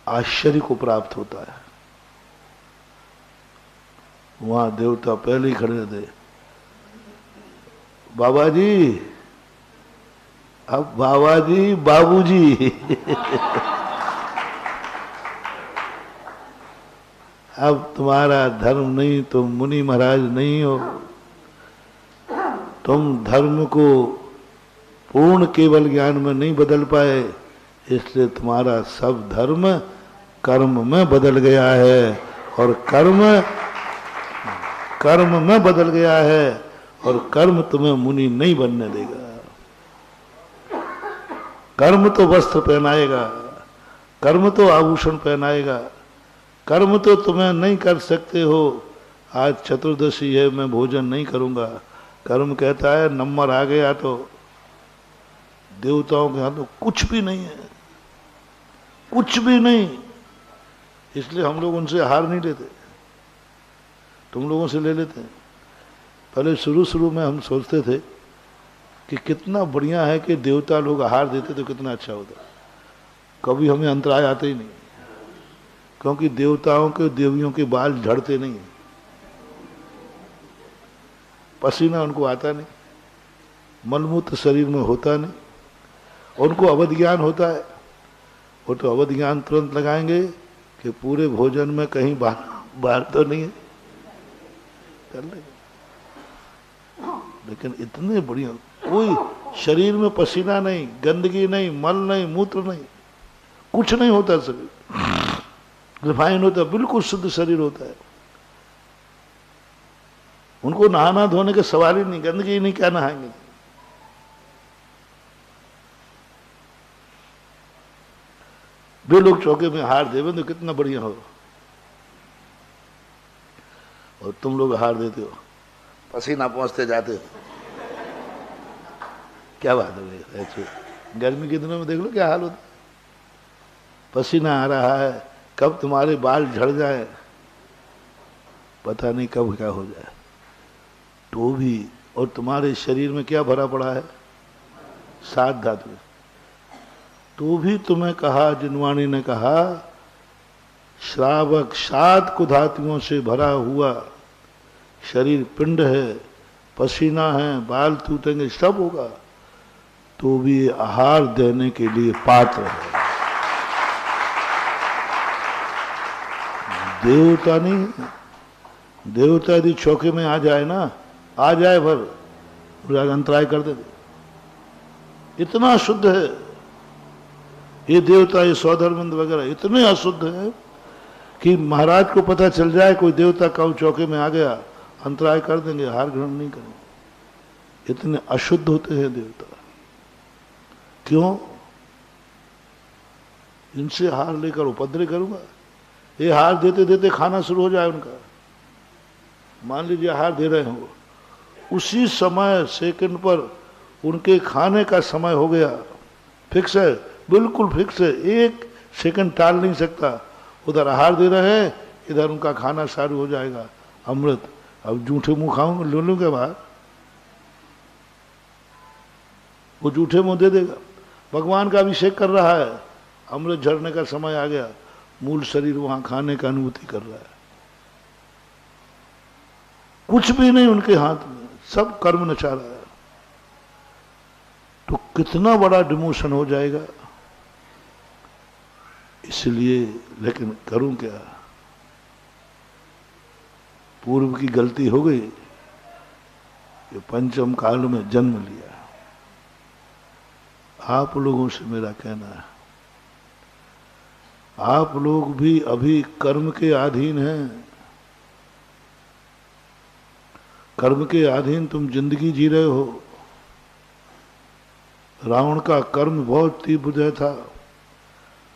आश्चर्य को प्राप्त होता है। वहां देवता पहले ही खड़े थे, बाबा जी, अब बाबा जी बाबूजी अब तुम्हारा धर्म नहीं, तुम मुनि महाराज नहीं हो, तुम धर्म को पूर्ण केवल ज्ञान में नहीं बदल पाए, इसलिए तुम्हारा सब धर्म कर्म में बदल गया है, और कर्म में बदल गया है, और कर्म तुम्हें मुनि नहीं बनने देगा। कर्म तो वस्त्र पहनाएगा, कर्म तो आभूषण पहनाएगा, कर्म तो तुम्हें नहीं कर सकते हो, आज चतुर्दशी है मैं भोजन नहीं करूंगा, कर्म कहता है नंबर आ गया तो। देवताओं के हाथ में कुछ भी नहीं है, कुछ भी नहीं, इसलिए हम लोग उनसे हार नहीं लेते, तुम लोगों से ले लेते हैं। पहले शुरू शुरू में हम सोचते थे कि कितना बढ़िया है कि देवता लोग आहार देते तो कितना अच्छा होता, कभी हमें अंतराय आते ही नहीं, क्योंकि देवताओं के देवियों के बाल झड़ते नहीं, पसीना उनको आता नहीं, मलमूत्र शरीर में होता नहीं, उनको अवध ज्ञान होता है। वो तो अवध ज्ञान तुरंत लगाएंगे कि पूरे भोजन में कहीं बाल तो नहीं है, कर लेंगे। लेकिन इतने बढ़िया, कोई शरीर में पसीना नहीं, गंदगी नहीं, मल नहीं, मूत्र नहीं, कुछ नहीं होता, शरीर रिफाइन होता है, बिल्कुल शुद्ध शरीर होता है। उनको नहाना धोने के सवाल ही नहीं, गंदगी ही नहीं, क्या नहाएंगे। वे लोग चौके में हार देवे तो कितना बढ़िया हो, और तुम लोग हार देते हो, पसीना पहुंचते जाते हो, क्या बात है। ऐसे गर्मी के दिनों में देख लो क्या हाल होता है, पसीना आ रहा है, कब तुम्हारे बाल झड़ जाए पता नहीं, कब क्या हो जाए, तो भी। और तुम्हारे शरीर में क्या भरा पड़ा है, 7 धातु, तो भी तुम्हें कहा, जिनवाणी ने कहा, श्रावक 7 कुधातुओं से भरा हुआ शरीर पिंड है, पसीना है, बाल टूटेंगे, सब होगा, तो भी आहार देने के लिए पात्र है। देवता नहीं, देवता यदि चौके में आ जाए ना, आ जाए भर अंतराय कर दे, इतना शुद्ध है ये देवता, ये सौधर्मंद वगैरह इतने अशुद्ध है कि महाराज को पता चल जाए कोई देवता कौ चौके में आ गया, अंतराय कर देंगे, हार ग्रहण नहीं करेंगे, इतने अशुद्ध होते हैं देवता। क्यों? इनसे हार लेकर उपद्रव करूंगा, ये हार देते देते खाना शुरू हो जाए उनका। मान लीजिए हार दे रहे हो, उसी समय सेकंड पर उनके खाने का समय हो गया, फिक्स है, बिल्कुल फिक्स है, 1 सेकंड टाल नहीं सकता। उधर आहार दे रहे हैं, इधर उनका खाना चालू हो जाएगा, अमृत। अब जूठे मुंह खाऊंगा, ले लूंगा बाहर, वो जूठे मुंह दे देगा। भगवान का अभिषेक कर रहा है, अमृत झरने का समय आ गया, मूल शरीर वहां खाने का अनुभूति कर रहा है, कुछ भी नहीं उनके हाथ में, सब कर्म नचा रहा है। तो कितना बड़ा डिमोशन हो जाएगा। इसलिए, लेकिन करूं क्या, पूर्व की गलती हो गई कि पंचम काल में जन्म लिया। आप लोगों से मेरा कहना है, आप लोग भी अभी कर्म के अधीन हैं, कर्म के अधीन तुम जिंदगी जी रहे हो। रावण का कर्म बहुत तीव्र था,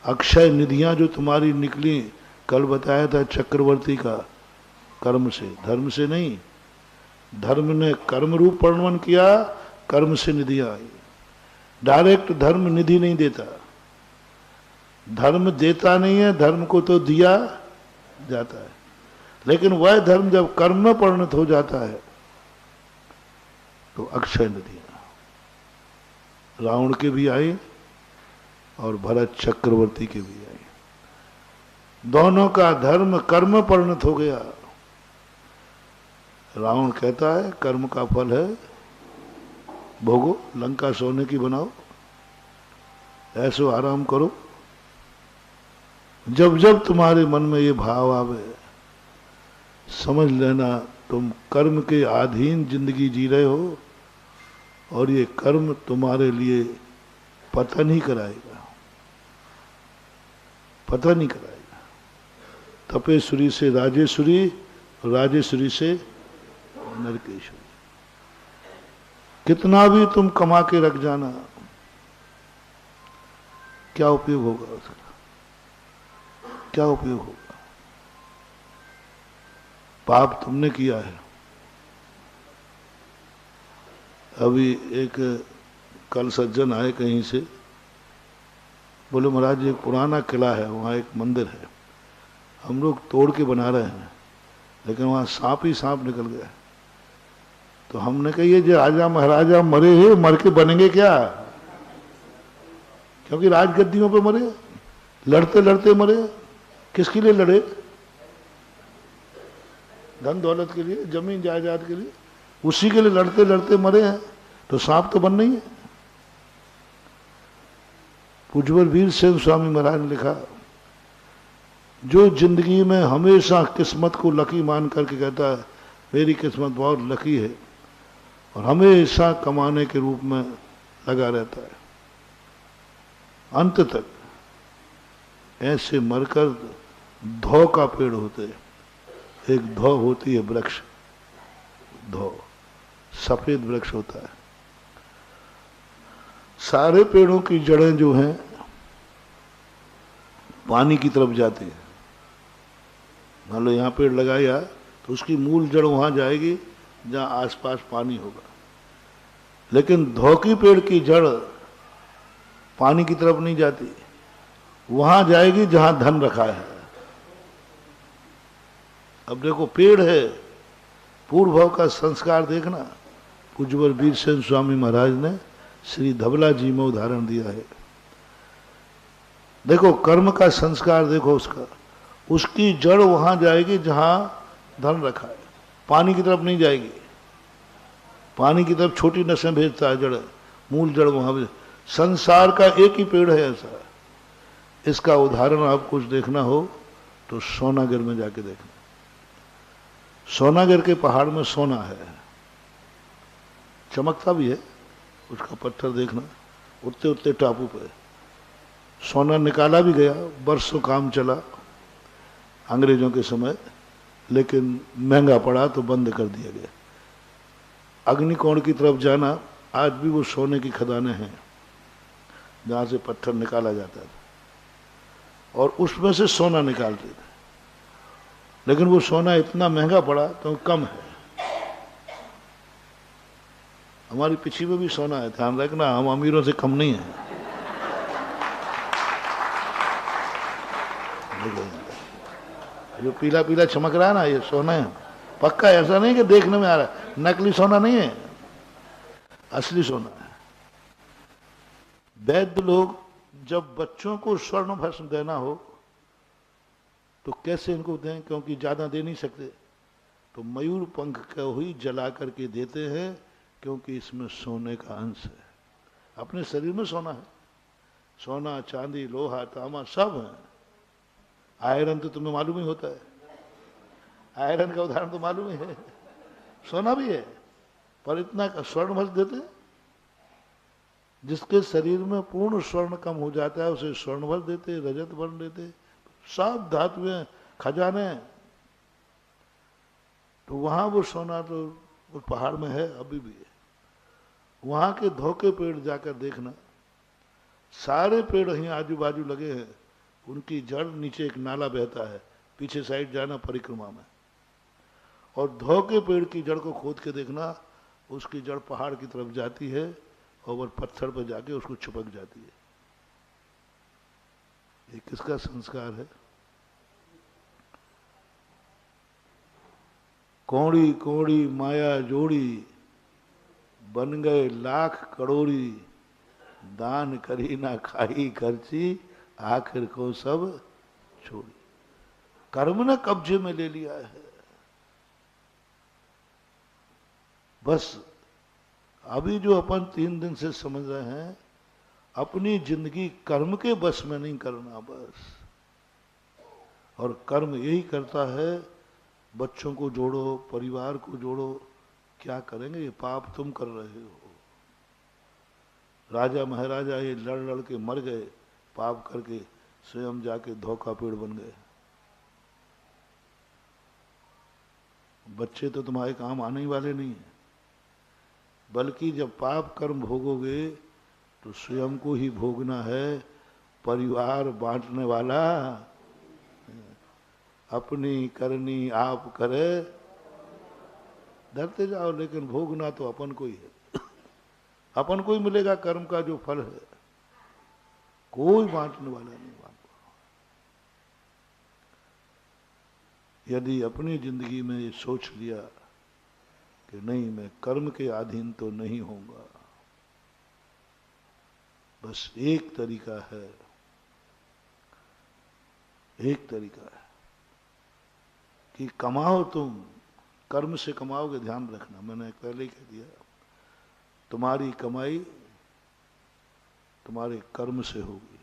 अक्षय निधियां जो तुम्हारी निकली, कल बताया था चक्रवर्ती का, कर्म से, धर्म से नहीं। धर्म ने कर्म रूप वर्णन किया, कर्म से निधियां आई। डायरेक्ट धर्म निधि नहीं देता, धर्म देता नहीं है, धर्म को तो दिया जाता है, लेकिन वह धर्म जब कर्म में परिणत हो जाता है तो अक्षय निधियां रावण के भी आई और भरत चक्रवर्ती के भी आई। दोनों का धर्म कर्म परिणत हो गया। रावण कहता है कर्म का फल है भोगो, लंका सोने की बनाओ, ऐसो आराम करो। जब जब तुम्हारे मन में ये भाव आवे, समझ लेना तुम कर्म के अधीन जिंदगी जी रहे हो और ये कर्म तुम्हारे लिए पतन ही कराएगा, पतन ही कराएगा। तपेश्वरी से राजेश्वरी, राजेश्वरी से नरकेश्वरी। कितना भी तुम कमा के रख जाना, क्या उपयोग होगा उसका, क्या उपयोग होगा? पाप तुमने किया है। अभी एक कल सज्जन आए कहीं से, बोले महाराज एक पुराना किला है, वहाँ एक मंदिर है, हम लोग तोड़ के बना रहे हैं, लेकिन वहाँ सांप ही सांप निकल गया। तो हमने कहा ये जो राजा महाराजा मरे हैं, मर के बनेंगे क्या? क्योंकि राजगद्दियों पे मरे, लड़ते लड़ते मरे। किसके लिए लड़े? धन दौलत के लिए, जमीन जायदाद के लिए, उसी के लिए लड़ते लड़ते मरे हैं। तो सांप तो बनना ही है। पूज्यवर वीर सेन स्वामी महाराज ने लिखा, जो जिंदगी में हमेशा किस्मत को लकी मान करके कहता है मेरी किस्मत बहुत लकी है, और हमेशा कमाने के रूप में लगा रहता है, अंत तक ऐसे मरकर धौ का पेड़ होते हैं। एक धौ होती है वृक्ष, धौ सफेद वृक्ष होता है। सारे पेड़ों की जड़ें जो हैं पानी की तरफ जाती है। मान लो यहाँ पेड़ लगाया तो उसकी मूल जड़ वहां जाएगी जहां आसपास पानी होगा, लेकिन धौकी पेड़ की जड़ पानी की तरफ नहीं जाती, वहां जाएगी जहां धन रखा है। अब देखो पेड़ है, पूर्व भाव का संस्कार देखना। पूज्यवर वीर सेन स्वामी महाराज ने श्री धबला जी में उदाहरण दिया है। देखो कर्म का संस्कार देखो उसका, उसकी जड़ वहां जाएगी जहां धन रखा है, पानी की तरफ नहीं जाएगी। पानी की तरफ छोटी नसें भेजता है जड़, मूल जड़ वहां भी। संसार का एक ही पेड़ है ऐसा। इसका उदाहरण आप कुछ देखना हो तो सोनागिर में जाके देखना। सोनागिर के पहाड़ में सोना है, चमकता भी है, उसका पत्थर देखना। उतने उतने टापू पे सोना निकाला भी गया, बरसों काम चला अंग्रेजों के समय, लेकिन महंगा पड़ा तो बंद कर दिया गया। अग्निकोण की तरफ जाना, आज भी वो सोने की खदानें हैं जहां से पत्थर निकाला जाता था और उसमें से सोना निकालते थे, लेकिन वो सोना इतना महंगा पड़ा तो कम है। हमारी पीछे में भी सोना है, ध्यान रखना, हम अमीरों से कम नहीं है। जो पीला पीला चमक रहा है ना, ये सोना है पक्का। ऐसा नहीं कि देखने में आ रहा है, नकली सोना नहीं है, असली सोना है। वैद्य लोग जब बच्चों को स्वर्ण भस्म देना हो तो कैसे इनको दें, क्योंकि ज्यादा दे नहीं सकते, तो मयूर पंख को ही जला करके देते हैं, क्योंकि इसमें सोने का अंश है। अपने शरीर में सोना है, सोना चांदी लोहा तांबा सब है। आयरन तो तुम्हें मालूम ही होता है, आयरन का उदाहरण तो मालूम ही है, सोना भी है, पर इतना स्वर्ण भस्म देते हैं। जिसके शरीर में पूर्ण स्वर्ण कम हो जाता है उसे स्वर्ण भस्म देते, रजत वर्ण देते, सब धातुएं खजाने। तो वहां वो सोना तो उस पहाड़ में है, अभी भी है। वहां के धोखे पेड़ जाकर देखना, सारे पेड़ यहीं आजू बाजू लगे हैं, उनकी जड़ नीचे एक नाला बहता है, पीछे साइड जाना परिक्रमा में, और धोखे पेड़ की जड़ को खोद के देखना, उसकी जड़ पहाड़ की तरफ जाती है और वो पत्थर पर जाके उसको चिपक जाती है। ये किसका संस्कार है? कौड़ी कौड़ी माया जोड़ी, बन गए लाख करोड़ी, दान करी ना खाई खर्ची, आखिर को सब छोड़ी। कर्म ने कब्जे में ले लिया है। बस अभी जो अपन 3 दिन से समझ रहे हैं, अपनी जिंदगी कर्म के बस में नहीं करना बस। और कर्म यही करता है, बच्चों को जोड़ो, परिवार को जोड़ो। क्या करेंगे? ये पाप तुम कर रहे हो। राजा महाराजा ये लड़ लड़ के मर गए, पाप करके, स्वयं जाके धोखा पेड़ बन गए। बच्चे तो तुम्हारे काम आने ही वाले नहीं है, बल्कि जब पाप कर्म भोगोगे तो स्वयं को ही भोगना है। परिवार बांटने वाला अपनी करनी आप करे, डरते जाओ, लेकिन भोगना तो अपन को ही है। अपन को ही मिलेगा कर्म का जो फल है, कोई बांटने वाला नहीं बांटता। यदि अपनी जिंदगी में ये सोच लिया कि नहीं, मैं कर्म के अधीन तो नहीं होऊंगा, बस एक तरीका है, एक तरीका है कि कमाओ, तुम कर्म से कमाओगे। ध्यान रखना, मैंने पहले ही कह दिया, तुम्हारी कमाई तुम्हारे कर्म से होगी,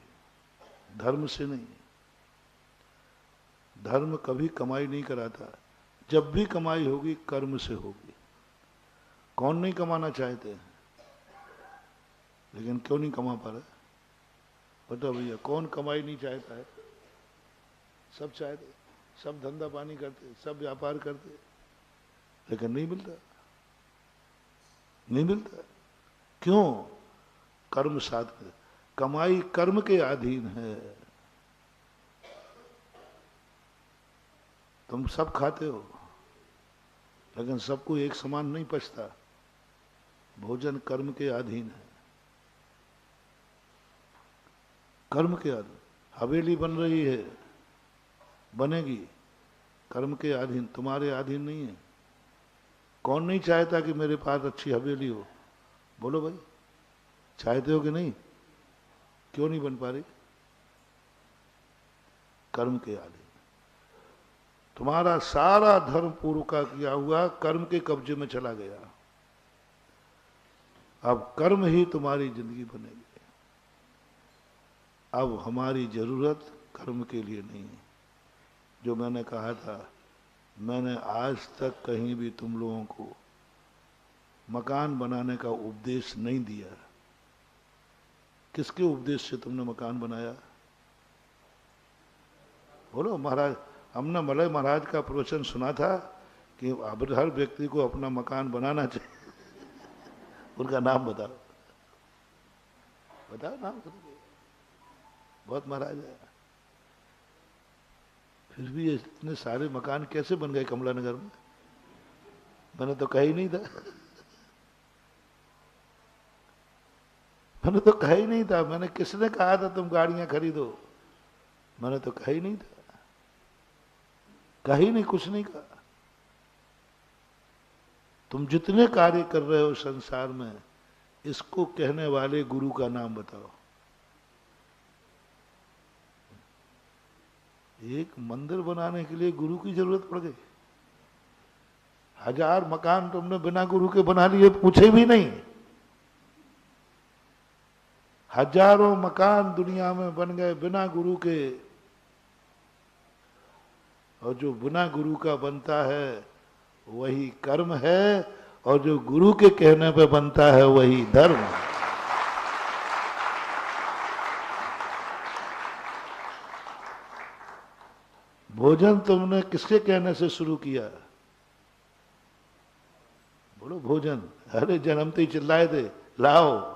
धर्म से नहीं। धर्म कभी कमाई नहीं कराता, जब भी कमाई होगी कर्म से होगी। कौन नहीं कमाना चाहते हैं, लेकिन क्यों नहीं कमा पा रहे? बताओ भैया, कौन कमाई नहीं चाहता है? सब चाहते, सब धंधा पानी करते, सब व्यापार करते, लेकिन नहीं मिलता, नहीं मिलता। क्यों? कर्म साथ में, कमाई कर्म के अधीन है। तुम सब खाते हो, लेकिन सबको एक समान नहीं पचता। भोजन कर्म के अधीन है, कर्म के अधीन। हवेली बन रही है, बनेगी, कर्म के अधीन, तुम्हारे अधीन नहीं है। कौन नहीं चाहता कि मेरे पास अच्छी हवेली हो? बोलो भाई, चाहते हो कि नहीं? क्यों नहीं बन पा रही? कर्म के अधीन। तुम्हारा सारा धर्म पूर्व का किया हुआ कर्म के कब्जे में चला गया। अब कर्म ही तुम्हारी जिंदगी बनेगी। अब हमारी जरूरत कर्म के लिए नहीं है। जो मैंने कहा था, मैंने आज तक कहीं भी तुम लोगों को मकान बनाने का उपदेश नहीं दिया। किसके उपदेश से तुमने मकान बनाया? बोलो महाराज। हमने मलय महाराज का प्रवचन सुना था कि अब हर व्यक्ति को अपना मकान बनाना चाहिए। उनका नाम बताओ, बताओ नाम। बहुत महाराज है, फिर भी इतने सारे मकान कैसे बन गए कमला नगर में? मैंने तो कहा ही नहीं था, मैंने तो कहा ही नहीं था। मैंने किसने कहा था तुम गाड़ियां खरीदो? मैंने तो कहा ही नहीं था, कहीं नहीं, कुछ नहीं कहा। तुम जितने कार्य कर रहे हो संसार में, इसको कहने वाले गुरु का नाम बताओ। एक मंदिर बनाने के लिए गुरु की जरूरत पड़ गई। 1000 मकान तुमने बिना गुरु के बना लिए, पूछे भी नहीं। हजारों मकान दुनिया में बन गए बिना गुरु के। और जो बिना गुरु का बनता है वही कर्म है, और जो गुरु के कहने पे बनता है वही धर्म है। भोजन तुमने किसके कहने से शुरू किया? बोलो भोजन। अरे जन्मते ही चिल्लाए थे, लाओ